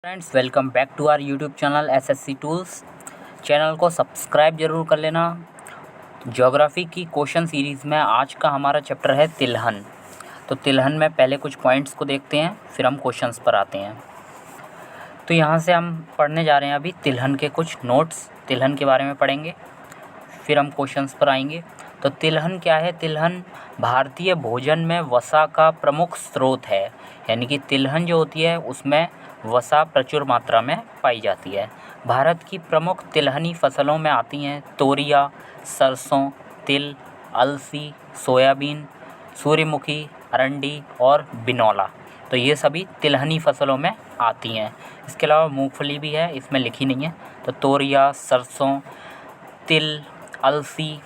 Friends, welcome back to our YouTube channel SSC tools. Channel को subscribe जरूर कर लेना। ज्योग्राफी की क्वेश्चन सीरीज़ में आज का हमारा चैप्टर है तिलहन। तो तिलहन में पहले कुछ पॉइंट्स को देखते हैं, फिर हम क्वेश्चंस पर आते हैं। तो यहाँ से हम पढ़ने जा रहे हैं अभी तिलहन के कुछ नोट्स, तिलहन के बारे में पढ़ेंगे, फिर हम क्वेश्चंस पर आएंगे। तो तिलहन क्या है? तिलहन भारतीय भोजन में वसा का प्रमुख स्रोत है। यानी कि तिलहन जो होती है उसमें वसा प्रचुर मात्रा में पाई जाती है। भारत की प्रमुख तिलहनी फसलों में आती हैं तोरिया, सरसों, तिल, अलसी, सोयाबीन, सूर्यमुखी, अरंडी और बिनौला। तो ये सभी तिलहनी फसलों में आती हैं। इसके अलावा मूंगफली भी है, इसमें लिखी नहीं है। तो तोरिया, सरसों, तिल, अलसी,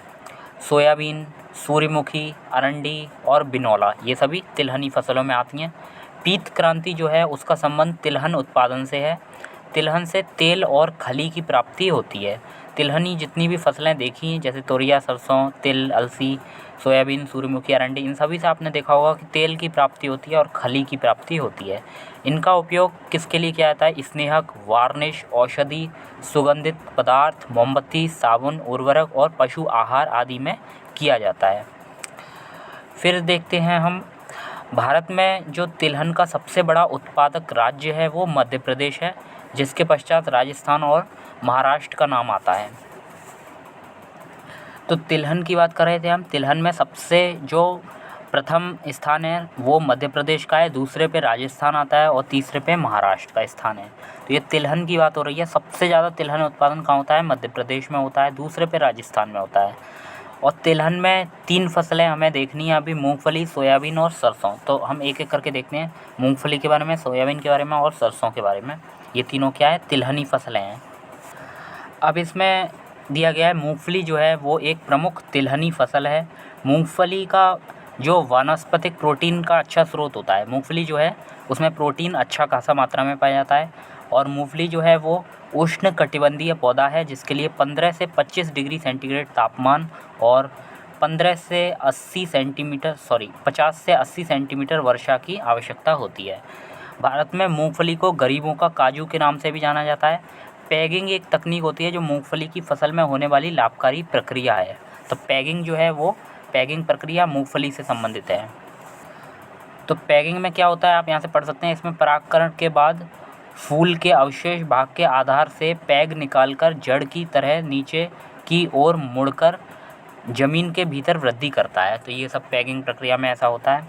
सोयाबीन, सूर्यमुखी, अरंडी और बिनौला ये सभी तिलहनी फसलों में आती हैं। पीत क्रांति जो है उसका संबंध तिलहन उत्पादन से है। तिलहन से तेल और खली की प्राप्ति होती है। तिलहनी जितनी भी फसलें देखी हैं जैसे तोरिया, सरसों, तिल, अलसी, सोयाबीन, सूर्यमुखी, अरंडी, इन सभी से आपने देखा होगा कि तेल की प्राप्ति होती है और खली की प्राप्ति होती है। इनका उपयोग किसके लिए किया जाता है? स्नेहक, वार्निश, औषधि, सुगंधित पदार्थ, मोमबत्ती, साबुन, उर्वरक और पशु आहार आदि में किया जाता है। फिर देखते हैं हम, भारत में जो तिलहन का सबसे बड़ा उत्पादक राज्य है वो मध्य प्रदेश है, जिसके पश्चात राजस्थान और महाराष्ट्र का नाम आता है। तो तिलहन की बात कर रहे थे हम। तिलहन में सबसे जो प्रथम स्थान है वो मध्य प्रदेश का है, दूसरे पे राजस्थान आता है और तीसरे पे महाराष्ट्र का स्थान है। तो ये तिलहन की बात हो रही है। सबसे ज़्यादा तिलहन उत्पादन कहाँ होता है? मध्य प्रदेश में होता है, दूसरे पे राजस्थान में होता है। और तिलहन में 3 फसलें हमें देखनी है अभी, मूंगफली, सोयाबीन और सरसों। तो हम एक एक करके देखते हैं, मूंगफली के बारे में, सोयाबीन के बारे में और सरसों के बारे में। ये तीनों क्या है? तिलहनी फसलें हैं। अब इसमें दिया गया है मूंगफली जो है वो एक प्रमुख तिलहनी फसल है। मूंगफली का जो वानस्पतिक प्रोटीन का अच्छा स्रोत होता है, मूंगफली जो है उसमें प्रोटीन अच्छा खासा मात्रा में पाया जाता है। और मूंगफली जो है वो उष्णकटिबंधीय पौधा है जिसके लिए 15 से 25 डिग्री सेंटीग्रेड तापमान और 50 से 80 सेंटीमीटर वर्षा की आवश्यकता होती है। भारत में मूंगफली को गरीबों का काजू के नाम से भी जाना जाता है। पैगिंग एक तकनीक होती है जो मूंगफली की फसल में होने वाली लाभकारी प्रक्रिया है। तो पैगिंग जो है वो पैगिंग प्रक्रिया मूंगफली से संबंधित है। तो पैगिंग में क्या होता है आप यहाँ से पढ़ सकते हैं। इसमें परागकरण के बाद फूल के अवशेष भाग के आधार से पैग निकालकर जड़ की तरह नीचे की ओर मुड़कर ज़मीन के भीतर वृद्धि करता है। तो ये सब पैगिंग प्रक्रिया में ऐसा होता है।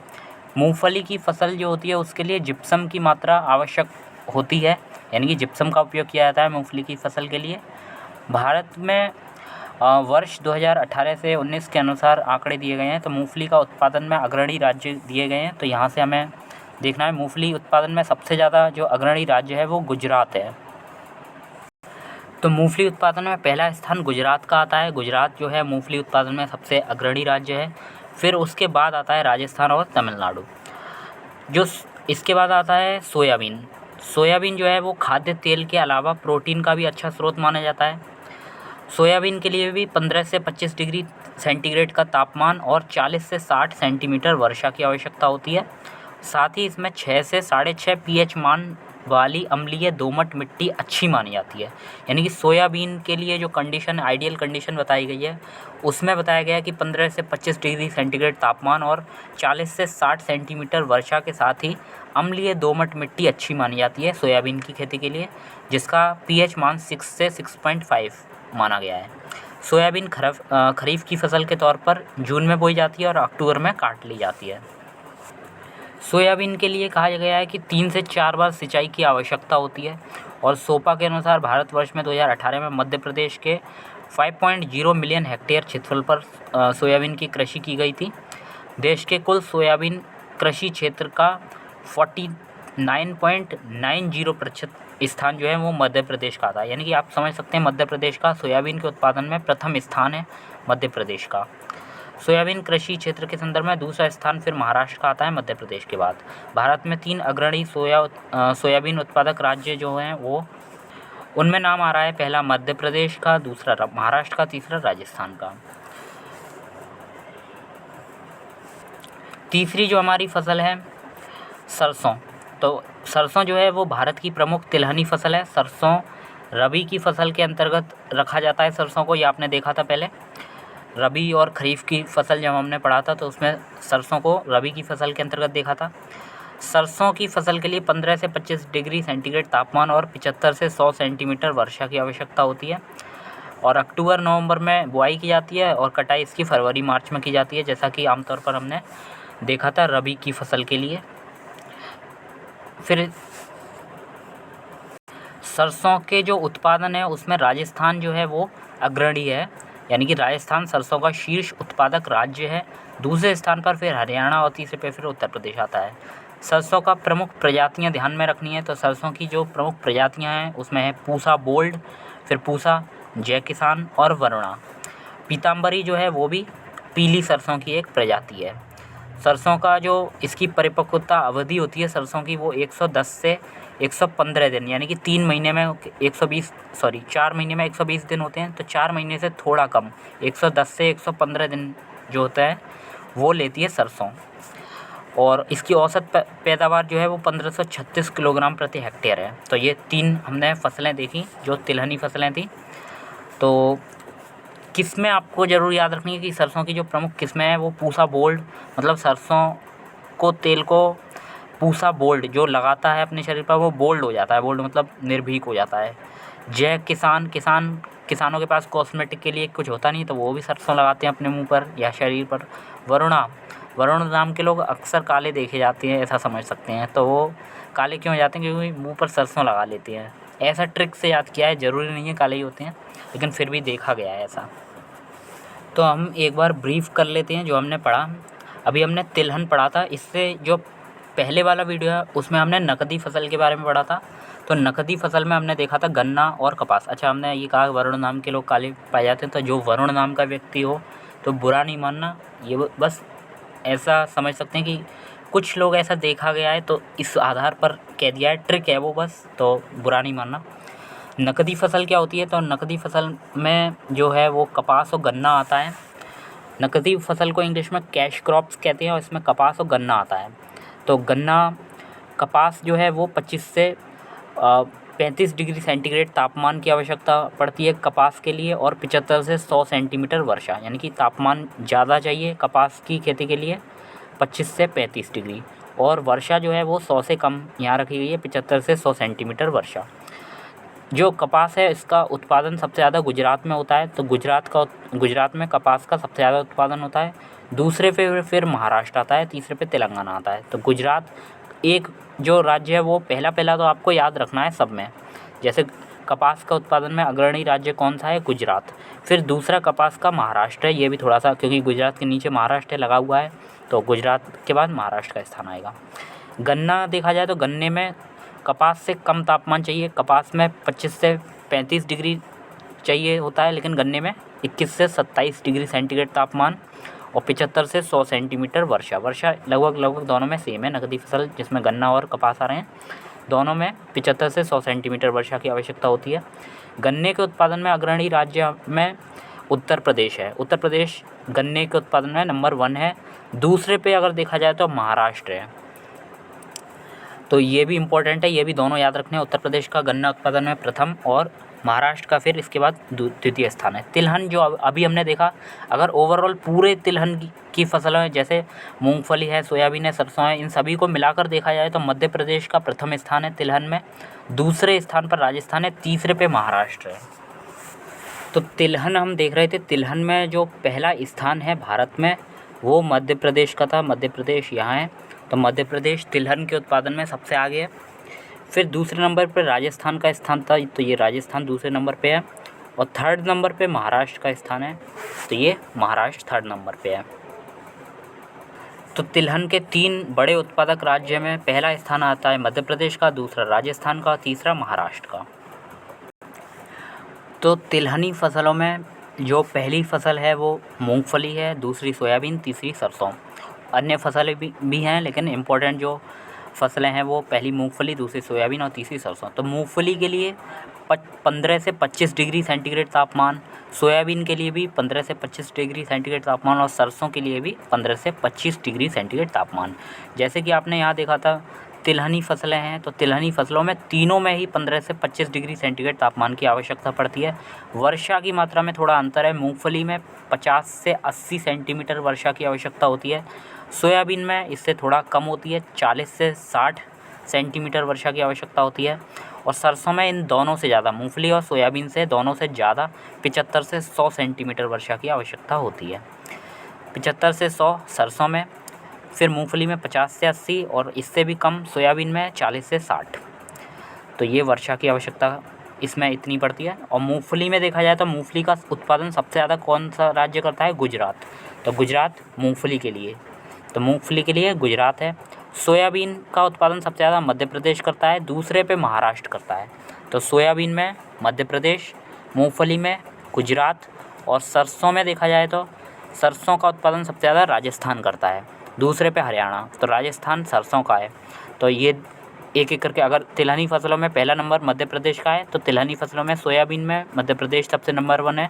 मूंगफली की फसल जो होती है उसके लिए जिप्सम की मात्रा आवश्यक होती है, यानी कि जिप्सम का उपयोग किया जाता है मूंगफली की फसल के लिए। भारत में वर्ष 2018 से 19 के अनुसार आंकड़े दिए गए हैं। तो मूंगफली का उत्पादन में अग्रणी राज्य दिए गए हैं। तो यहाँ से हमें देखना है मूंगफली उत्पादन में सबसे ज़्यादा जो अग्रणी राज्य है वो गुजरात है। तो मूंगफली उत्पादन में पहला स्थान गुजरात का आता है। गुजरात जो है मूंगफली उत्पादन में सबसे अग्रणी राज्य है। फिर उसके बाद आता है राजस्थान और तमिलनाडु। जो इसके बाद आता है सोयाबीन। सोयाबीन जो है वो खाद्य तेल के अलावा प्रोटीन का भी अच्छा स्रोत माना जाता है। सोयाबीन के लिए भी 15 से 25 डिग्री सेंटीग्रेड का तापमान और 40 से 60 सेंटीमीटर वर्षा की आवश्यकता होती है। साथ ही इसमें 6 से 6.5 पीएच मान वाली अम्लीय दोमट मिट्टी अच्छी मानी जाती है। यानी कि सोयाबीन के लिए जो कंडीशन, आइडियल कंडीशन बताई गई है उसमें बताया गया है कि 15 से 25 डिग्री सेंटीग्रेड तापमान और 40 से 60 सेंटीमीटर वर्षा के साथ ही अम्लीय दोमट मिट्टी अच्छी मानी जाती है सोयाबीन की खेती के लिए, जिसका पीएच मान 6 से 6.5 माना गया है। सोयाबीन खरीफ की फसल के तौर पर जून में बोई जाती है और अक्टूबर में काट ली जाती है। सोयाबीन के लिए कहा गया है कि 3 से 4 बार सिंचाई की आवश्यकता होती है। और सोपा के अनुसार भारतवर्ष में 2018 में मध्य प्रदेश के 5.0 मिलियन हेक्टेयर क्षेत्रफल पर सोयाबीन की कृषि की गई थी। देश के कुल सोयाबीन कृषि क्षेत्र का 49.90% स्थान जो है वो मध्य प्रदेश का था। यानी कि आप समझ सकते हैं मध्य प्रदेश का सोयाबीन के उत्पादन में प्रथम स्थान है मध्य प्रदेश का। सोयाबीन कृषि क्षेत्र के संदर्भ में दूसरा स्थान फिर महाराष्ट्र का आता है मध्य प्रदेश के बाद। भारत में 3 अग्रणी सोयाबीन उत्पादक राज्य जो हैं वो, उनमें नाम आ रहा है पहला मध्य प्रदेश का, दूसरा महाराष्ट्र का, तीसरा राजस्थान का। तीसरी जो हमारी फसल है सरसों। तो सरसों जो है वो भारत की प्रमुख तिलहनी फसल है। सरसों रबी की फसल के अंतर्गत रखा जाता है सरसों को, ये आपने देखा था पहले। रबी और खरीफ की फसल जब हमने पढ़ा था तो उसमें सरसों को रबी की फसल के अंतर्गत देखा था। सरसों की फसल के लिए 15 से 25 डिग्री सेंटीग्रेड तापमान और 75 से 100 सेंटीमीटर वर्षा की आवश्यकता होती है। और अक्टूबर नवंबर में बुआई की जाती है और कटाई इसकी फरवरी मार्च में की जाती है, जैसा कि आमतौर पर हमने देखा था रबी की फसल के लिए। फिर सरसों के जो उत्पादन है उसमें राजस्थान जो है वो अग्रणी है, यानी कि राजस्थान सरसों का शीर्ष उत्पादक राज्य है। दूसरे स्थान पर फिर हरियाणा और तीसरे पे फिर उत्तर प्रदेश आता है। सरसों का प्रमुख प्रजातियां ध्यान में रखनी है, तो सरसों की जो प्रमुख प्रजातियां हैं उसमें है पूसा बोल्ड, फिर पूसा, जय किसान और वरुणा। पीताम्बरी जो है वो भी पीली सरसों की एक प्रजाति है। सरसों का जो इसकी परिपक्वता अवधि होती है सरसों की वो 110 से 115 दिन, यानी कि 4 महीने में 120 दिन होते हैं, तो 4 महीने से थोड़ा कम 110 से 115 दिन जो होता है वो लेती है सरसों। और इसकी औसत पैदावार जो है वो 1536 किलोग्राम प्रति हेक्टेयर है। तो ये 3 हमने फसलें देखी जो तिलहनी फसलें थी। तो किस्में आपको ज़रूर याद रखनी है कि सरसों की जो प्रमुख किस्में हैं वो पूसा बोल्ड, मतलब सरसों को तेल को पूसा बोल्ड जो लगाता है अपने शरीर पर वो बोल्ड हो जाता है, बोल्ड मतलब निर्भीक हो जाता है। जय किसान, किसानों के पास कॉस्मेटिक के लिए कुछ होता नहीं तो वो भी सरसों लगाते हैं अपने मुंह पर या शरीर पर। वरुण नाम के लोग अक्सर काले देखे जाते हैं, ऐसा समझ सकते हैं। तो वो काले क्यों हो जाते हैं? क्योंकि मुंह पर सरसों लगा लेते हैं। ऐसा ट्रिक से याद किया है, ज़रूरी नहीं है काले ही होते हैं, लेकिन फिर भी देखा गया है ऐसा। तो हम एक बार ब्रीफ कर लेते हैं जो हमने पढ़ा। अभी हमने तिलहन पढ़ा था, इससे जो पहले वाला वीडियो है उसमें हमने नकदी फसल के बारे में पढ़ा था। तो नकदी फसल में हमने देखा था गन्ना और कपास। अच्छा, हमने ये कहा वरुण नाम के लोग काले पाए जाते हैं, तो जो वरुण नाम का व्यक्ति हो तो बुरा नहीं मानना, ये बस ऐसा समझ सकते हैं कि कुछ लोग ऐसा देखा गया है तो इस आधार पर कह दिया है, ट्रिक है वो बस, तो बुरा नहीं मानना। नकदी फसल क्या होती है? तो नकदी फसल में जो है वो कपास और गन्ना आता है। नकदी फसल को इंग्लिश में कैश क्रॉप्स कहते हैं और इसमें कपास और गन्ना आता है। तो कपास जो है वो 25 से 35 डिग्री सेंटीग्रेड तापमान की आवश्यकता पड़ती है कपास के लिए, और 75 से 100 सेंटीमीटर वर्षा, यानी कि तापमान ज़्यादा चाहिए कपास की खेती के लिए 25 से 35 डिग्री, और वर्षा जो है वो 100 से कम यहाँ रखी गई है, 75 से 100 सेंटीमीटर वर्षा। जो कपास है इसका उत्पादन सबसे ज़्यादा गुजरात में होता है, तो गुजरात में कपास का सबसे ज़्यादा उत्पादन होता है। दूसरे पे फिर महाराष्ट्र आता है, तीसरे पे तेलंगाना आता है। तो गुजरात एक जो राज्य है वो पहला तो आपको याद रखना है सब में। जैसे कपास का उत्पादन में अग्रणी राज्य कौन सा है? गुजरात। फिर दूसरा कपास का महाराष्ट्र है, ये भी थोड़ा सा, क्योंकि गुजरात के नीचे महाराष्ट्र लगा हुआ है, तो गुजरात के बाद महाराष्ट्र का स्थान आएगा। गन्ना देखा जाए तो गन्ने में कपास से कम तापमान चाहिए। कपास में 25 से 35 डिग्री चाहिए होता है, लेकिन गन्ने में 21 से 27 डिग्री सेंटीग्रेड तापमान और 75 से 100 सेंटीमीटर वर्षा लगभग दोनों में सेम है। नकदी फसल जिसमें गन्ना और कपास आ रहे हैं, दोनों में 75 से 100 सेंटीमीटर वर्षा की आवश्यकता होती है। गन्ने के उत्पादन में अग्रणी राज्य में उत्तर प्रदेश है। उत्तर प्रदेश गन्ने के उत्पादन में नंबर 1 है। दूसरे पे अगर देखा जाए तो महाराष्ट्र है। तो ये भी इम्पोर्टेंट है, ये भी दोनों याद रखने हैं। उत्तर प्रदेश का गन्ना उत्पादन में प्रथम और महाराष्ट्र का फिर इसके बाद द्वितीय स्थान है। तिलहन जो अभी हमने देखा, अगर ओवरऑल पूरे तिलहन की फसलें जैसे मूंगफली है, सोयाबीन है, सरसों है, इन सभी को मिलाकर देखा जाए तो मध्य प्रदेश का प्रथम स्थान है तिलहन में, दूसरे स्थान पर राजस्थान है, तीसरे पे महाराष्ट्र है। तो तिलहन हम देख रहे थे, तिलहन में जो पहला स्थान है भारत में वो मध्य प्रदेश का था। मध्य प्रदेश यहाँ है, तो मध्य प्रदेश तिलहन के उत्पादन में सबसे आगे है। फिर दूसरे नंबर पर राजस्थान का स्थान था, तो ये राजस्थान दूसरे नंबर पे है, और थर्ड नंबर पे महाराष्ट्र का स्थान है, तो ये महाराष्ट्र थर्ड नंबर पे है। तो तिलहन के 3 बड़े उत्पादक राज्य में पहला स्थान आता है मध्य प्रदेश का, दूसरा राजस्थान का, तीसरा महाराष्ट्र का। तो तिलहनी फसलों में जो पहली फसल है वो मूंगफली है, दूसरी सोयाबीन, तीसरी सरसों। अन्य फसलें भी हैं, लेकिन इम्पोर्टेंट जो फसलें हैं वो पहली मूंगफली, दूसरी सोयाबीन और तीसरी सरसों। तो मूंगफली के लिए 15 से 25 डिग्री सेंटीग्रेड तापमान, सोयाबीन के लिए भी 15 से 25 डिग्री सेंटीग्रेड तापमान, और सरसों के लिए भी 15 से 25 डिग्री सेंटीग्रेड तापमान। जैसे कि आपने यहाँ देखा था तिलहनी फसलें हैं, तो तिलहनी फसलों में तीनों में ही 15 से 25 डिग्री सेंटीग्रेड तापमान की आवश्यकता पड़ती है। वर्षा की मात्रा में थोड़ा अंतर है, मूंगफली में 50 से 80 सेंटीमीटर वर्षा की आवश्यकता होती है। सोयाबीन में इससे थोड़ा कम होती है, 40 से 60 सेंटीमीटर वर्षा की आवश्यकता होती है। और सरसों में इन दोनों से ज़्यादा, मूंगफली और सोयाबीन से दोनों से ज़्यादा 75 से 100 सेंटीमीटर वर्षा की आवश्यकता होती है। 75 से 100 सरसों में, फिर मूंगफली में 50 से 80 और इससे भी कम सोयाबीन में 40 से 60। तो ये वर्षा की आवश्यकता इसमें इतनी पड़ती है। और मूंगफली में देखा जाए तो मूंगफली का उत्पादन सबसे ज़्यादा कौन सा राज्य करता है? गुजरात। तो गुजरात मूंगफली के लिए, तो मूंगफली के लिए गुजरात है। सोयाबीन का उत्पादन सबसे ज़्यादा मध्य प्रदेश करता है, दूसरे पे महाराष्ट्र करता है। तो सोयाबीन में मध्य प्रदेश, मूंगफली में गुजरात, और सरसों में देखा जाए तो सरसों का उत्पादन सबसे ज़्यादा राजस्थान करता है, दूसरे पे हरियाणा। तो राजस्थान सरसों का है। तो ये एक एक करके, अगर तिलहनी फसलों में पहला नंबर मध्य प्रदेश का है, तो तिलहनी फसलों में सोयाबीन में मध्य प्रदेश सबसे नंबर 1 है,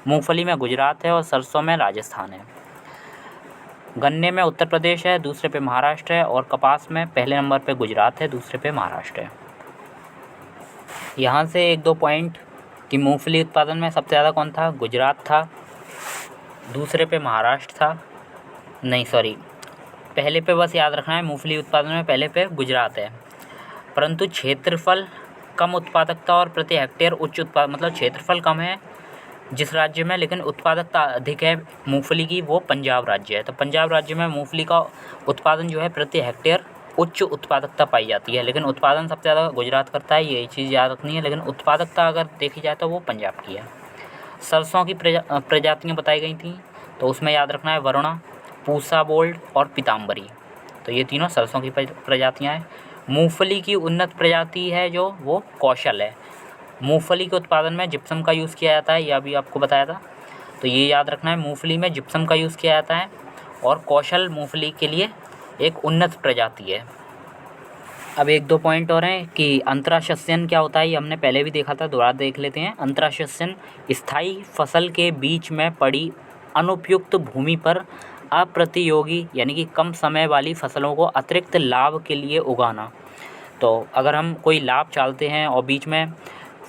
मूंगफली में गुजरात है और सरसों में राजस्थान है। गन्ने में उत्तर प्रदेश है, दूसरे पे महाराष्ट्र है, और कपास में पहले नंबर पे गुजरात है, दूसरे पे महाराष्ट्र है। यहाँ से 1-2 पॉइंट कि मूंगफली उत्पादन में सबसे ज़्यादा कौन था? गुजरात था, दूसरे पे महाराष्ट्र था, नहीं सॉरी, पहले पे बस याद रखना है, मूंगफली उत्पादन में पहले पे गुजरात है। परंतु क्षेत्रफल, कम उत्पादकता और प्रति हेक्टेयर उच्च उत्पाद, मतलब क्षेत्रफल कम है जिस राज्य में, लेकिन उत्पादकता अधिक है मूंगफली की, वो पंजाब राज्य है। तो पंजाब राज्य में मूंगफली का उत्पादन जो है प्रति हेक्टेयर उच्च उत्पादकता पाई जाती है, लेकिन उत्पादन सबसे ज़्यादा गुजरात करता है, ये चीज़ याद रखनी है। लेकिन उत्पादकता अगर देखी जाए तो वो पंजाब की है। सरसों की प्रजातियाँ बताई गई थी, तो उसमें याद रखना है वरुणा, पूसा बोल्ड और पीताम्बरी। तो ये तीनों सरसों की प्रजातियाँ हैं। मूंगफली की उन्नत प्रजाति है जो, वो कौशल है। मूंगफली के उत्पादन में जिप्सम का यूज़ किया जाता है, यह भी आपको बताया था। तो ये याद रखना है, मूंगफली में जिप्सम का यूज़ किया जाता है, और कौशल मूंगफली के लिए एक उन्नत प्रजाति है। अब 1-2 पॉइंट और हैं कि अंतराशस्यन क्या होता है, ये हमने पहले भी देखा था, दोबारा देख लेते हैं। अंतराशस्यन स्थायी फसल के बीच में पड़ी अनुपयुक्त भूमि पर अप्रतियोगी यानी कि कम समय वाली फसलों को अतिरिक्त लाभ के लिए उगाना। तो अगर हम कोई लाभ चाहते हैं और बीच में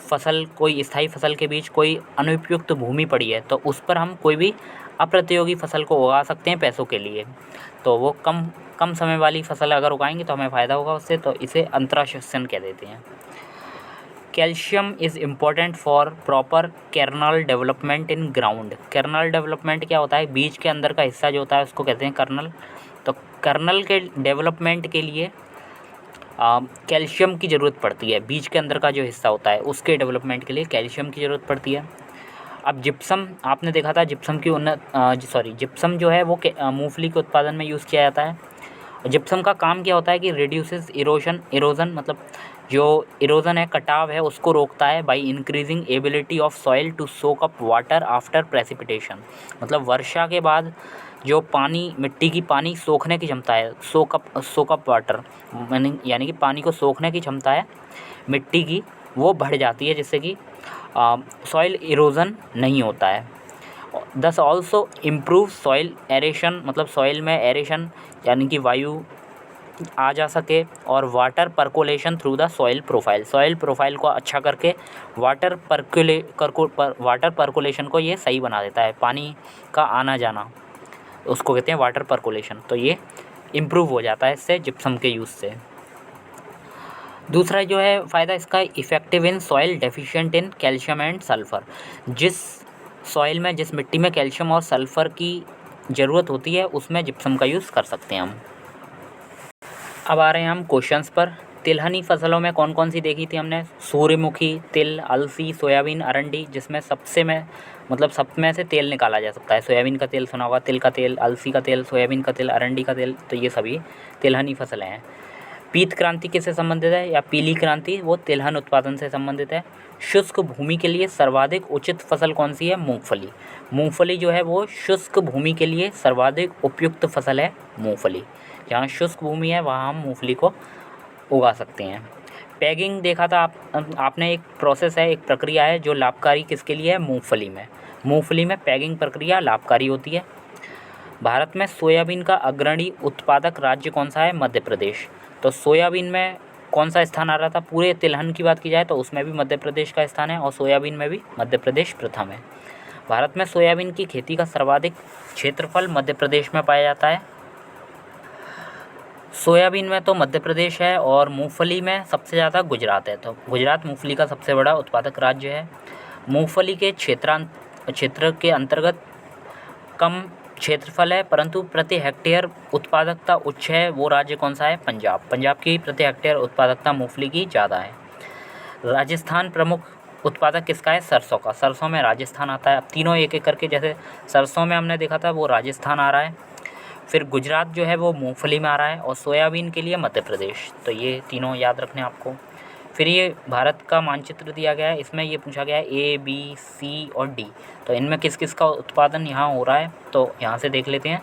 फसल, कोई स्थायी फसल के बीच कोई अनुपयुक्त भूमि पड़ी है, तो उस पर हम कोई भी अप्रतियोगी फसल को उगा सकते हैं पैसों के लिए। तो वो कम समय वाली फसल अगर उगाएंगे तो हमें फ़ायदा होगा उससे, तो इसे अंतराशस्यन कह देते हैं। Calcium is important for proper kernel development in ground. Kernel development क्या होता है? बीज के अंदर का हिस्सा जो होता है उसको कहते हैं कर्नल। तो कर्नल के डेवलपमेंट के लिए कैल्शियम की ज़रूरत पड़ती है। बीज के अंदर का जो हिस्सा होता है उसके डेवलपमेंट के लिए कैल्शियम की ज़रूरत पड़ती है। अब जिप्सम आपने देखा था, जिप्सम की जिप्सम जो है वो मूंगफली के उत्पादन में यूज़ किया जाता है। जिप्सम का काम क्या होता है कि रिड्यूसेस इरोजन मतलब जो इरोजन है, कटाव है, उसको रोकता है by increasing ability of soil to soak up water after precipitation. मतलब वर्षा के बाद जो पानी, मिट्टी की पानी सोखने की क्षमता है, सोक अप वाटर यानी कि पानी को सोखने की क्षमता है मिट्टी की, वो बढ़ जाती है, जिससे कि सॉइल इरोजन नहीं होता है। दस ऑल्सो इम्प्रूव सॉइल एरेशन, मतलब सॉइल में एरेशन यानी कि वायु आ जा सके, और water percolation through the soil profile को अच्छा करके वाटर पर्कोलेशन को ये सही बना देता है, पानी का आना जाना, उसको कहते हैं वाटर पर्कोलेशन। तो ये इम्प्रूव हो जाता है इससे, जिप्सम के यूज़ से। दूसरा जो है फ़ायदा इसका, effective in soil deficient in calcium and sulphur. जिस सॉइल में, जिस मिट्टी में कैल्शियम और सल्फ़र की ज़रूरत होती है उसमें जिप्सम का यूज़ कर सकते हैं हम। अब आ रहे हैं हम क्वेश्चंस पर। तिलहनी फसलों में कौन कौन सी देखी थी हमने? सूर्यमुखी, तिल, अलसी, सोयाबीन, अरंडी, जिसमें सब में से तेल निकाला जा सकता है। सोयाबीन का तेल सुना होगा, तिल का तेल, अलसी का तेल, सोयाबीन का तेल, अरंडी का तेल, तो ये सभी तिलहनी फसलें हैं। पीत क्रांति किससे संबंधित है, या पीली क्रांति, वो तिलहन उत्पादन से संबंधित है। शुष्क भूमि के लिए सर्वाधिक उचित फसल कौन सी है? मूंगफली। मूंगफली जो है वो शुष्क भूमि के लिए सर्वाधिक उपयुक्त फसल है मूंगफली। जहाँ शुष्क भूमि है वहाँ हम मूंगफली को उगा सकते हैं। पैगिंग देखा था आपने, एक प्रोसेस है, एक प्रक्रिया है जो लाभकारी किसके लिए है? मूंगफली में। मूंगफली में पैगिंग प्रक्रिया लाभकारी होती है। भारत में सोयाबीन का अग्रणी उत्पादक राज्य कौन सा है? मध्य प्रदेश। तो सोयाबीन में कौन सा स्थान आ रहा था? पूरे तिलहन की बात की जाए तो उसमें भी मध्य प्रदेश का स्थान है और सोयाबीन में भी मध्य प्रदेश प्रथम है। भारत में सोयाबीन की खेती का सर्वाधिक क्षेत्रफल मध्य प्रदेश में पाया जाता है। सोयाबीन में तो मध्य प्रदेश है और मूंगफली में सबसे ज़्यादा गुजरात है। तो गुजरात मूंगफली का सबसे बड़ा उत्पादक राज्य है। मूंगफली के क्षेत्र के अंतर्गत कम क्षेत्रफल है, परंतु प्रति हेक्टेयर उत्पादकता उच्च है। वो राज्य कौन सा है? पंजाब। पंजाब की प्रति हेक्टेयर उत्पादकता मूंगफली की ज़्यादा है। राजस्थान प्रमुख उत्पादक किसका है? सरसों का। सरसों में राजस्थान आता है। अब तीनों एक एक करके, जैसे सरसों में हमने देखा था वो राजस्थान आ रहा है, फिर गुजरात जो है वो मूंगफली में आ रहा है और सोयाबीन के लिए मध्य प्रदेश। तो ये तीनों याद रखने आपको। फिर ये भारत का मानचित्र दिया गया है, इसमें ये पूछा गया है A, B, C और D। तो इनमें किस किस का उत्पादन यहाँ हो रहा है, तो यहाँ से देख लेते हैं।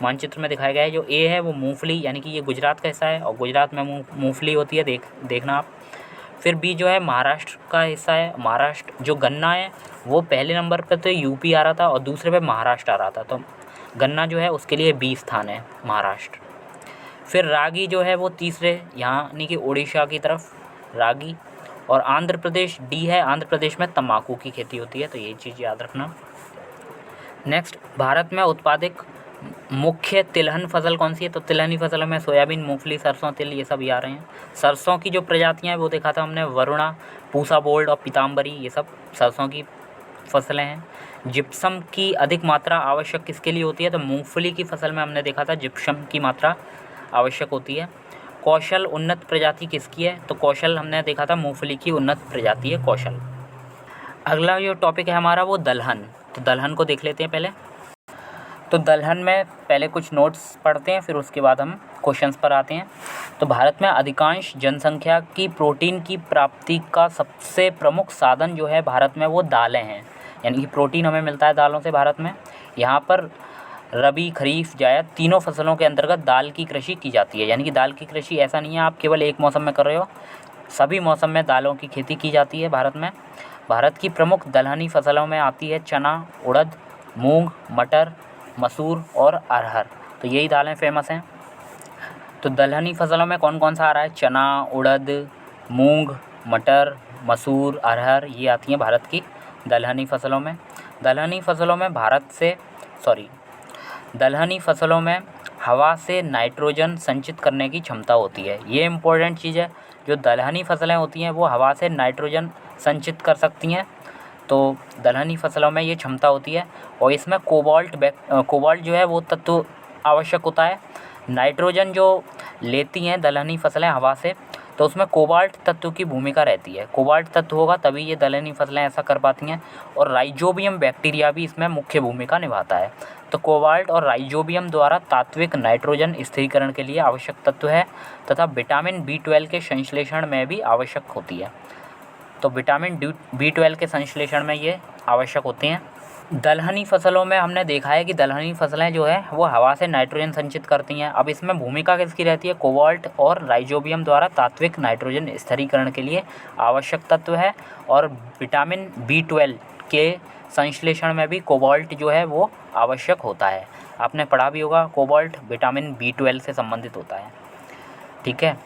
मानचित्र में दिखाया गया है जो A है वो मूंगफली, यानी कि ये गुजरात का हिस्सा है और गुजरात में मूंगफली होती है, देखना आप। फिर B जो है महाराष्ट्र का हिस्सा है। महाराष्ट्र जो गन्ना है वो पहले नंबर पर तो यूपी आ रहा था और दूसरे पे महाराष्ट्र आ रहा था, तो गन्ना जो है उसके लिए B स्थान है महाराष्ट्र। फिर रागी जो है वो तीसरे, यानी कि उड़ीसा की तरफ रागी। और आंध्र प्रदेश D है, आंध्र प्रदेश में तंबाकू की खेती होती है, तो ये चीज़ याद रखना। नेक्स्ट, भारत में उत्पादित मुख्य तिलहन फसल कौन सी है? तो तिलहनी फसलों में सोयाबीन, मूंगफली, सरसों, तिल ये सब आ रहे हैं। सरसों की जो प्रजातियां हैं वो देखा था हमने, वरुणा, पूसा बोल्ड और पीताम्बरी, ये सब सरसों की फसलें हैं। जिप्सम की अधिक मात्रा आवश्यक किसके लिए होती है? तो मूंगफली की फसल में हमने देखा था जिप्सम की मात्रा आवश्यक होती है। कौशल उन्नत प्रजाति किसकी है? तो कौशल हमने देखा था मूंगफली की उन्नत प्रजाति है कौशल। अगला जो टॉपिक है हमारा वो दलहन। तो दलहन को देख लेते हैं पहले। तो दलहन में पहले कुछ नोट्स पढ़ते हैं, फिर उसके बाद हम क्वेश्चंस पर आते हैं। तो भारत में अधिकांश जनसंख्या की प्रोटीन की प्राप्ति का सबसे प्रमुख साधन जो है भारत में वो दालें हैं, यानी कि प्रोटीन हमें मिलता है दालों से भारत में। यहाँ पर रबी, खरीफ, जायद तीनों फसलों के अंतर्गत दाल की कृषि की जाती है, यानी कि दाल की कृषि ऐसा नहीं है आप केवल एक मौसम में कर रहे हो, सभी मौसम में दालों की खेती की जाती है भारत में। भारत की प्रमुख दलहनी फसलों में आती है चना, उड़द, मूंग, मटर, मसूर और अरहर। तो यही दालें फेमस हैं। तो दलहनी फसलों में कौन कौन सा आ रहा है? चना, उड़द, मूंग, मटर, मसूर, अरहर, ये आती हैं भारत की दलहनी फसलों में। दलहनी फसलों में हवा से नाइट्रोजन संचित करने की क्षमता होती है। ये इम्पोर्टेंट चीज़ है, जो दलहनी फसलें होती हैं वो हवा से नाइट्रोजन संचित कर सकती हैं, तो दलहनी फसलों में ये क्षमता होती है। और इसमें कोबाल्ट जो है वो तत्व आवश्यक होता है। नाइट्रोजन जो लेती हैं दलहनी फसलें हवा से, तो उसमें कोबाल्ट तत्व की भूमिका रहती है। कोबाल्ट तत्व होगा तभी ये दलहनी फसलें ऐसा कर पाती हैं। और राइजोबियम बैक्टीरिया भी इसमें मुख्य भूमिका निभाता है। तो कोबाल्ट और राइजोबियम द्वारा तात्विक नाइट्रोजन स्थिरीकरण के लिए आवश्यक तत्व है तथा विटामिन B12 के संश्लेषण में भी आवश्यक होती है। तो विटामिन B12 के संश्लेषण में ये आवश्यक होते हैं। दलहनी फसलों में हमने देखा है कि दलहनी फसलें जो है वो हवा से नाइट्रोजन संचित करती हैं। अब इसमें भूमिका किसकी रहती है? कोबाल्ट और राइजोबियम द्वारा तात्विक नाइट्रोजन स्थिरीकरण के लिए आवश्यक तत्व है। और विटामिन B12 के संश्लेषण में भी कोबाल्ट जो है वो आवश्यक होता है। आपने पढ़ा भी होगा, कोबाल्ट विटामिन B12 से संबंधित होता है। ठीक है।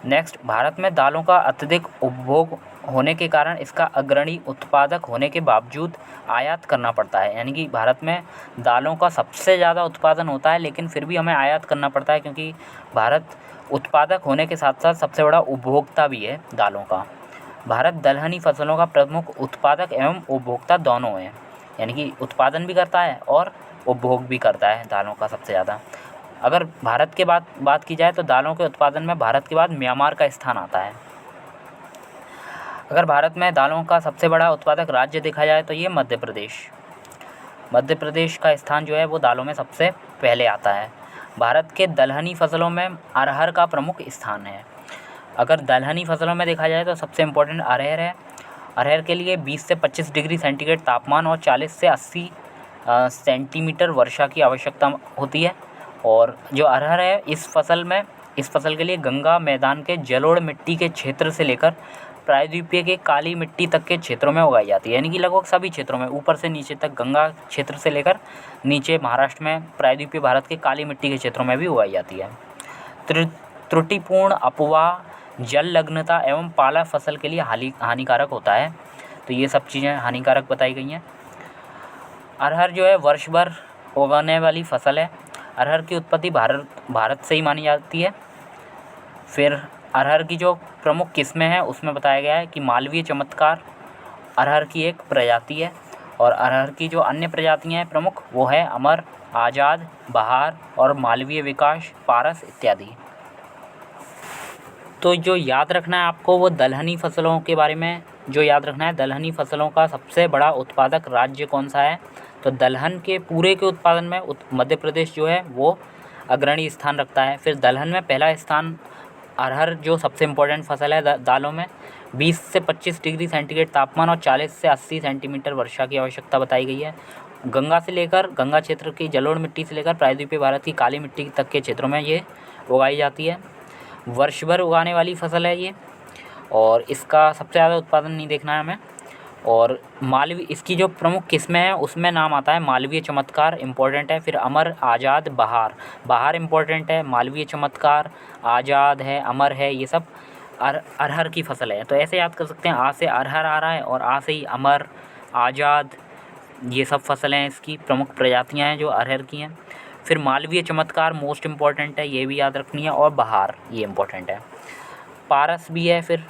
नेक्स्ट, भारत में दालों का अत्यधिक उपभोग होने के कारण इसका अग्रणी उत्पादक होने के बावजूद आयात करना पड़ता है, यानी कि भारत में दालों का सबसे ज़्यादा उत्पादन होता है लेकिन फिर भी हमें आयात करना पड़ता है, क्योंकि भारत उत्पादक होने के साथ साथ सबसे बड़ा उपभोक्ता भी है दालों का। भारत दलहनी फसलों का प्रमुख उत्पादक एवं उपभोक्ता दोनों है, यानी कि उत्पादन भी करता है और उपभोग भी करता है दालों का सबसे ज़्यादा। अगर भारत के बात की जाए तो दालों के उत्पादन में भारत के बाद म्यांमार का स्थान आता है। अगर भारत में दालों का सबसे बड़ा उत्पादक राज्य देखा जाए तो ये मध्य प्रदेश का स्थान जो है वो दालों में सबसे पहले आता है। भारत के दलहनी फसलों में अरहर का प्रमुख स्थान है। अगर दलहनी फसलों में देखा जाए तो सबसे इम्पोर्टेंट अरहर है। अरहर के लिए 20 से 25 डिग्री सेंटीग्रेड तापमान और 40 से 80 सेंटीमीटर वर्षा की आवश्यकता होती है। और जो अरहर है इस फसल के लिए गंगा मैदान के जलोढ़ मिट्टी के क्षेत्र से लेकर प्रायद्वीपीय के काली मिट्टी तक के क्षेत्रों में उगाई जाती है, यानी कि लगभग सभी क्षेत्रों में, ऊपर से नीचे तक, गंगा क्षेत्र से लेकर नीचे महाराष्ट्र में प्रायद्वीपीय भारत के काली मिट्टी के क्षेत्रों में भी उगाई जाती है। त्रुटिपूर्ण अपवाह, जललग्नता एवं पाला फसल के लिए हानिकारक होता है। तो ये सब चीज़ें हानिकारक बताई गई हैं। अरहर जो है वर्ष भर उगाने वाली फसल है। अरहर की उत्पत्ति भारत से ही मानी जाती है। फिर अरहर की जो प्रमुख किस्में हैं उसमें बताया गया है कि मालवीय चमत्कार अरहर की एक प्रजाति है, और अरहर की जो अन्य प्रजातियां हैं प्रमुख वो है अमर, आज़ाद, बहार और मालवीय विकास, पारस इत्यादि। तो जो याद रखना है आपको वो दलहनी फसलों के बारे में जो याद रखना है, दलहनी फसलों का सबसे बड़ा उत्पादक राज्य कौन सा है। तो दलहन के पूरे के उत्पादन में मध्य प्रदेश जो है वो अग्रणी स्थान रखता है। फिर दलहन में पहला स्थान अरहर जो सबसे इम्पोर्टेंट फसल है दालों में, 20 से 25 डिग्री सेंटीग्रेड तापमान और 40 से 80 सेंटीमीटर वर्षा की आवश्यकता बताई गई है। गंगा क्षेत्र की जलोढ़ मिट्टी से लेकर प्रायद्वीपीय भारत की काली मिट्टी तक के क्षेत्रों में ये उगाई जाती है। वर्ष भर उगाने वाली फसल है ये, और इसका सबसे ज़्यादा उत्पादन नहीं देखना है हमें। और मालवीय, इसकी जो प्रमुख किस्में हैं उसमें नाम आता है मालवीय चमत्कार इम्पोर्टेंट है, फिर अमर, आज़ाद, बहार इम्पोर्टेंट है, मालवीय चमत्कार, आज़ाद है, अमर है, ये सब अरहर की फसल है। तो ऐसे याद कर सकते हैं, आ से अरहर आ रहा है और आ से ही अमर, आज़ाद, ये सब फसलें हैं, इसकी प्रमुख प्रजातियां हैं जो अरहर की हैं। फिर मालवीय चमत्कार मोस्ट इम्पॉर्टेंट है, ये भी याद रखनी है, और बहार ये इम्पोर्टेंट है, पारस भी है। फिर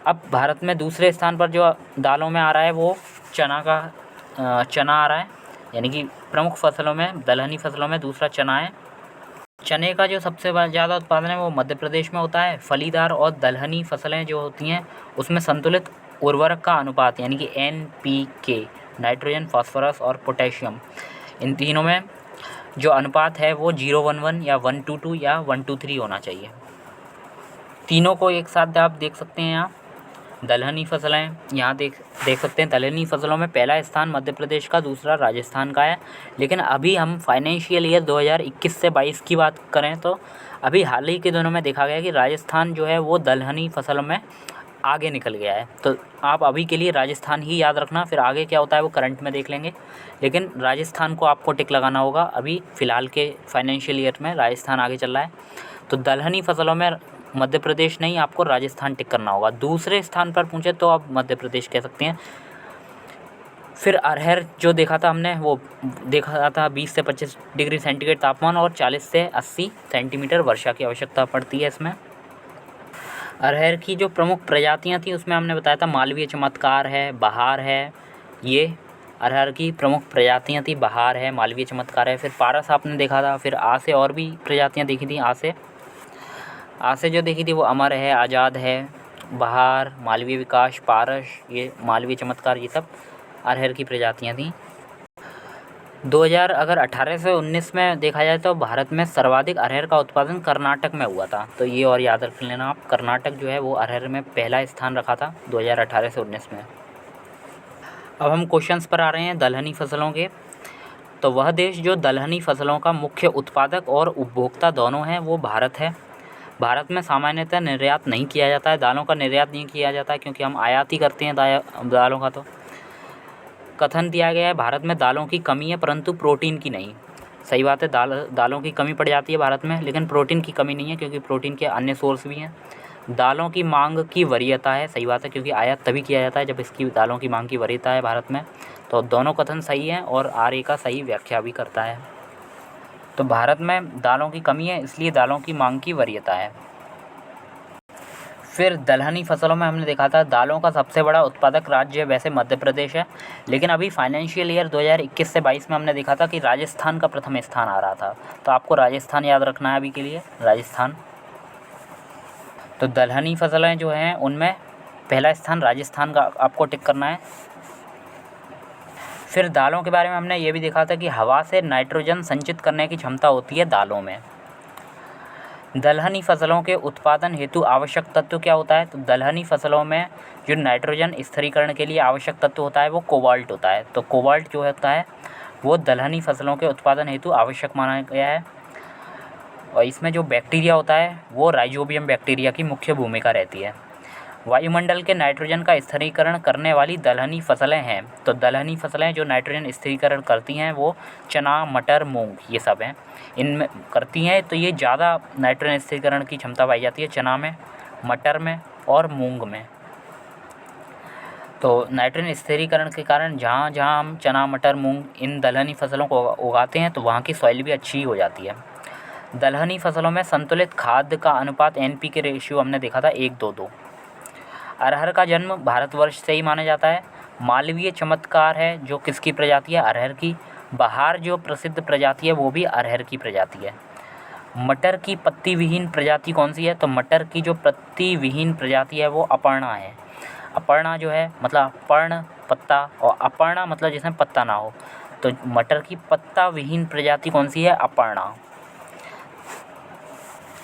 अब भारत में दूसरे स्थान पर जो दालों में आ रहा है वो चना आ रहा है, यानी कि प्रमुख फसलों में, दलहनी फसलों में दूसरा चना है। चने का जो सबसे ज़्यादा उत्पादन है वो मध्य प्रदेश में होता है। फलीदार और दलहनी फसलें जो होती हैं उसमें संतुलित उर्वरक का अनुपात यानी कि NPK, नाइट्रोजन, फास्फोरस और पोटेशियम, इन तीनों में जो अनुपात है वो 0:1:1 या 1:2:2 या 1:3 होना चाहिए। तीनों को एक साथ आप देख सकते हैं। यहाँ दलहनी फसलें यहाँ देख सकते हैं। दलहनी फसलों में पहला स्थान मध्य प्रदेश का, दूसरा राजस्थान का है। लेकिन अभी हम फाइनेंशियल ईयर 2021 से 22 की बात करें तो अभी हाल ही के दिनों में देखा गया कि राजस्थान जो है वो दलहनी फसलों में आगे निकल गया है। तो आप अभी के लिए राजस्थान ही याद रखना, फिर आगे क्या होता है वो करंट में देख लेंगे। लेकिन राजस्थान को आपको टिक लगाना होगा, अभी फ़िलहाल के फाइनेंशियल ईयर में राजस्थान आगे चल रहा है। तो दलहनी फसलों में मध्य प्रदेश नहीं, आपको राजस्थान टिक करना होगा। दूसरे स्थान पर पूछे तो आप मध्य प्रदेश कह सकते हैं। फिर अरहर जो देखा था हमने वो देखा था 20 से 25 डिग्री सेंटीग्रेड तापमान और 40 से 80 सेंटीमीटर वर्षा की आवश्यकता पड़ती है इसमें। अरहर की जो प्रमुख प्रजातियां थी उसमें हमने बताया था मालवीय चमत्कार है, बहार है, ये अरहर की प्रमुख प्रजातियां थी, बहार है, मालवीय चमत्कार है। फिर पारस आपने देखा था। फिर आ से और भी प्रजातियां देखी थी। आ से जो देखी थी वो अमर है, आज़ाद है, बहार, मालवीय विकास, पारस, ये मालवीय चमत्कार, ये सब अरहर की प्रजातियां थी। 2018 से 19 में देखा जाए तो भारत में सर्वाधिक अरहर का उत्पादन कर्नाटक में हुआ था। तो ये और याद रख लेना आप, कर्नाटक जो है वो अरहर में पहला स्थान रखा था 2018 से 19 में। अब हम क्वेश्चंस पर आ रहे हैं दलहनी फसलों के। तो वह देश जो दलहनी फसलों का मुख्य उत्पादक और उपभोक्ता दोनों हैं वो भारत है। भारत में सामान्यतः निर्यात नहीं किया जाता है, दालों का निर्यात नहीं किया जाता है क्योंकि हम आयात ही करते हैं दालों का। तो कथन दिया गया है भारत में दालों की कमी है परंतु प्रोटीन की नहीं। सही बात है, दालों की कमी पड़ जाती है भारत में, लेकिन प्रोटीन की कमी नहीं है क्योंकि प्रोटीन के अन्य सोर्स भी हैं। दालों की मांग की वरीयता है, सही बात है, क्योंकि आयात तभी किया जाता है जब इसकी दालों की मांग की वरीयता है भारत में। तो दोनों कथन सही हैं और आर्य का सही व्याख्या भी करता है। तो भारत में दालों की कमी है इसलिए दालों की मांग की वरीयता है। फिर दलहनी फसलों में हमने देखा था दालों का सबसे बड़ा उत्पादक राज्य वैसे मध्य प्रदेश है, लेकिन अभी फाइनेंशियल ईयर 2021 से 22 में हमने देखा था कि राजस्थान का प्रथम स्थान आ रहा था। तो आपको राजस्थान याद रखना है अभी के लिए, राजस्थान। तो दलहनी फसलें जो हैं उनमें पहला स्थान राजस्थान का आपको टिक करना है। फिर दालों के बारे में हमने ये भी देखा था कि हवा से नाइट्रोजन संचित करने की क्षमता होती है दालों में। दलहनी फसलों के उत्पादन हेतु आवश्यक तत्व क्या होता है। तो दलहनी फसलों में जो नाइट्रोजन स्थिरीकरण के लिए आवश्यक तत्व होता है वो कोबाल्ट होता है। तो कोबाल्ट जो होता है वो दलहनी फसलों के उत्पादन हेतु आवश्यक माना गया है। और इसमें जो बैक्टीरिया होता है वो राइजोबियम बैक्टीरिया की मुख्य भूमिका रहती है। वायुमंडल के नाइट्रोजन का स्थिरीकरण करने वाली दलहनी फसलें हैं। तो दलहनी फसलें जो नाइट्रोजन स्थिरीकरण करती हैं वो चना, मटर, मूंग ये सब हैं, इनमें करती हैं। तो ये ज़्यादा नाइट्रोजन स्थिरीकरण की क्षमता पाई जाती है चना में, मटर में और मूंग में। तो नाइट्रोजन स्थिरीकरण के कारण जहाँ जहाँ हम चना, मटर, मूंग इन दलहनी फसलों को उगाते हैं तो वहाँ की सॉइल भी अच्छी हो जाती है। दलहनी फसलों में संतुलित खाद का अनुपात NPK रेशियो हमने देखा था 1:2:2। अरहर का जन्म भारतवर्ष से ही माना जाता है। मालवीय चमत्कार है जो किसकी प्रजाति है? अरहर की। बहार जो प्रसिद्ध प्रजाति है वो भी अरहर की प्रजाति है। मटर की पत्ती विहीन प्रजाति कौन सी है? तो मटर की जो पत्ती विहीन प्रजाति है वो अपर्णा है। अपर्णा जो है मतलब पर्ण पत्ता और अपर्णा मतलब जिसमें पत्ता ना हो। तो मटर की पत्ता विहीन प्रजाति कौन सी है? अपर्णा।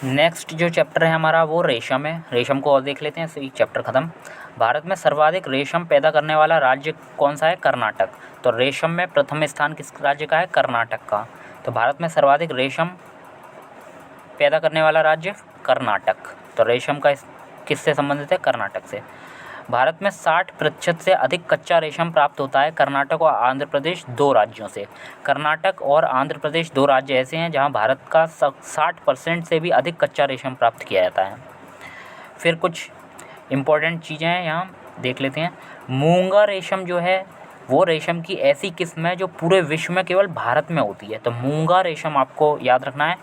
नेक्स्ट जो चैप्टर है हमारा वो रेशम है। रेशम को और देख लेते हैं, सही चैप्टर ख़त्म। भारत में सर्वाधिक रेशम पैदा करने वाला राज्य कौन सा है? कर्नाटक। तो रेशम में प्रथम स्थान किस राज्य का है? कर्नाटक का। तो भारत में सर्वाधिक रेशम पैदा करने वाला राज्य कर्नाटक। तो रेशम का किससे संबंधित है? कर्नाटक से। भारत में 60% से अधिक कच्चा रेशम प्राप्त होता है कर्नाटक और आंध्र प्रदेश 2 राज्यों से। कर्नाटक और आंध्र प्रदेश 2 राज्य ऐसे हैं जहां भारत का 60% से भी अधिक कच्चा रेशम प्राप्त किया जाता है। फिर कुछ इम्पोर्टेंट चीज़ें हैं यहाँ देख लेते हैं। मूंगा रेशम जो है वो रेशम की ऐसी किस्म है जो पूरे विश्व में केवल भारत में होती है। तो मूंगा रेशम आपको याद रखना है,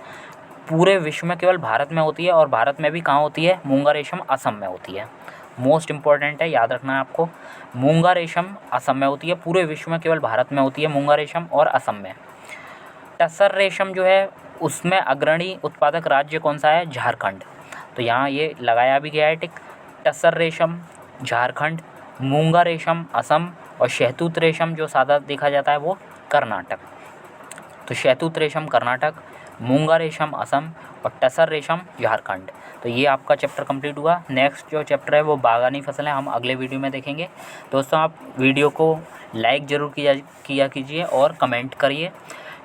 पूरे विश्व में केवल भारत में होती है। और भारत में भी कहाँ होती है? मूंगा रेशम असम में होती है। मोस्ट इम्पॉर्टेंट है, याद रखना है आपको। मूंगा रेशम असम में होती है, पूरे विश्व में केवल भारत में होती है मूंगा रेशम और असम में। टसर रेशम जो है उसमें अग्रणी उत्पादक राज्य कौन सा है? झारखंड। तो यहाँ ये लगाया भी गया है टिक। टसर रेशम झारखंड, मूंगा रेशम असम और शहतूत रेशम जो सादा देखा जाता है वो कर्नाटक। तो शहतूत रेशम कर्नाटक, मूंगा रेशम असम और टसर रेशम झारखंड। तो ये आपका चैप्टर कंप्लीट हुआ। नेक्स्ट जो चैप्टर है वो बागानी फसलें हम अगले वीडियो में देखेंगे। दोस्तों आप वीडियो को लाइक ज़रूर किया कीजिए और कमेंट करिए।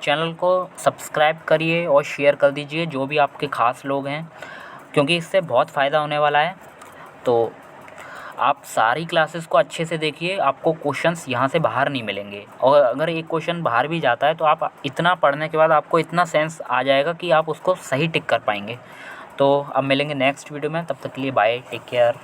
चैनल को सब्सक्राइब करिए और शेयर कर दीजिए जो भी आपके ख़ास लोग हैं, क्योंकि इससे बहुत फ़ायदा होने वाला है। तो आप सारी क्लासेस को अच्छे से देखिए, आपको क्वेश्चंस यहाँ से बाहर नहीं मिलेंगे। और अगर एक क्वेश्चन बाहर भी जाता है तो आप इतना पढ़ने के बाद आपको इतना सेंस आ जाएगा कि आप उसको सही टिक कर पाएंगे। तो अब मिलेंगे नेक्स्ट वीडियो में, तब तक के लिए बाय, टेक केयर।